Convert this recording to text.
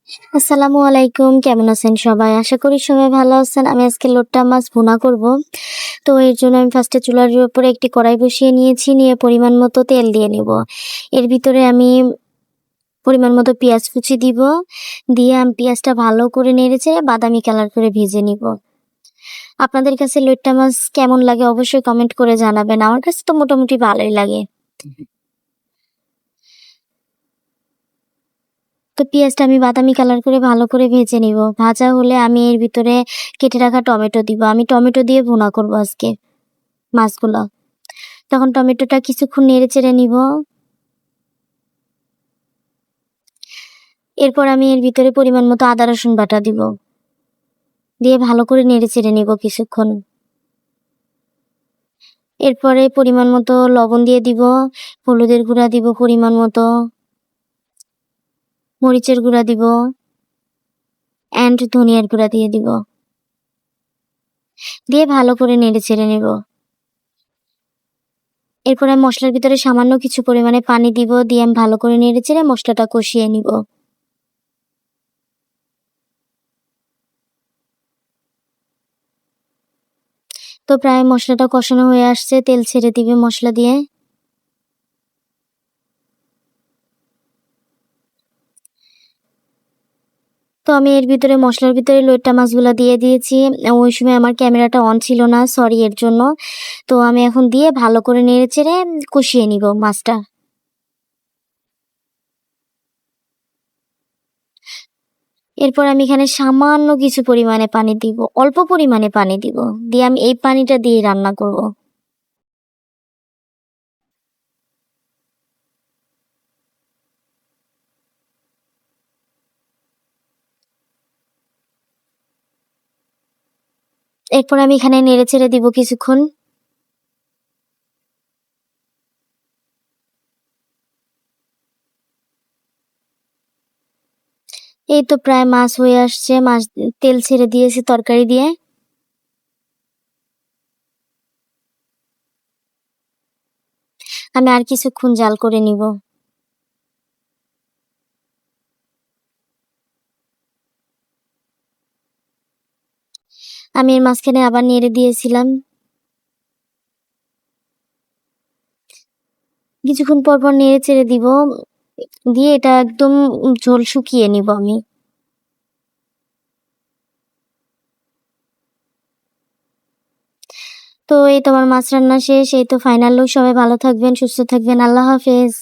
আসসালামু আলাইকুম। কেমন আছেন সবাই? আশা করি সবাই ভালো আছেন। আমি আজকে লোট্টা মাছ ভুনা করব। তো এর জন্য আমি ফার্স্টে চুলার উপরে একটি কড়াই বসিয়ে নিয়েছি। নিয়ে পরিমাণ মতো তেল দিয়ে নিব। এর ভিতরে আমি পরিমাণ মতো পেঁয়াজ কুচি দিব। দিয়ে আমি পেঁয়াজটা ভালো করে নেড়েচেড়ে বাদামি কালার করে ভেজে নিব। আপনাদের কাছে লোট্টা মাছ কেমন লাগে অবশ্যই কমেন্ট করে জানাবেন। আমার কাছে তো মোটামুটি ভালোই লাগে। তো পেঁয়াজটা আমি বাদামি কালার করে ভালো করে ভেজে নিব। ভাজা হলে আমি এর ভিতরে কেটে রাখা টমেটো দিব। আমি টমেটো দিয়ে ভুনা করব আজকে মাছগুলো। তখন টমেটোটা কিছুক্ষণ নেড়েচেড়ে নিব। এরপর আমি এর ভিতরে পরিমাণ মতো আদা রসুন বাটা দিব। দিয়ে ভালো করে নেড়েচেড়ে নিব কিছুক্ষণ। এরপরে পরিমাণ মতো লবণ দিয়ে দিব, হলুদের গুঁড়া দিব পরিমাণ মতো, মরিচের গুঁড়া দিব ধনিয়ার গুঁড়া দিয়ে দিব। দিয়ে ভালো করে নেড়েচেড়ে নেব। এরপর আমি মসলার ভিতরে সামান্য কিছু পরিমাণে পানি দিব। দিয়ে আমি ভালো করে নেড়েচেড়ে মসলাটা কষিয়ে নিব। তো প্রায় মসলাটা কষানো হয়ে আসছে, তেল ছেড়ে দিবে মসলা দিয়ে। তো আমি এর ভিতরে মসলার ভিতরে লইট্টা মাছগুলা দিয়ে দিয়েছি। ওই সময় আমার ক্যামেরাটা অন ছিল না, সরি এর জন্য। তো আমি এখন দিয়ে ভালো করে নেড়েচেড়ে কষিয়ে নিব মাছটা। এরপর আমি এখানে সামান্য কিছু পরিমাণে পানি দিব, অল্প পরিমাণে পানি দিব। দিয়ে আমি এই পানিটা দিয়ে রান্না করব। এরপর আমি এখানে নেড়েচেড়ে দিব কিছুক্ষণ। এই তো প্রায় মাছ হয়ে আসছে, মাছ তেল ছেড়ে দিয়েছি তরকারি দিয়ে। আমি আর কিছুক্ষণ জাল করে নিব। আমি এর মাঝখানে আবার নেড়ে দিয়েছিলাম। কিছুক্ষণ পর পর নেড়ে চেড়ে দিব। দিয়ে এটা একদম ঝোল শুকিয়ে নিব আমি। তো এই তো আমার মাছ রান্না শেষ। এই তো ফাইনাল লুক। সবাই ভালো থাকবেন, সুস্থ থাকবেন। আল্লাহ হাফেজ।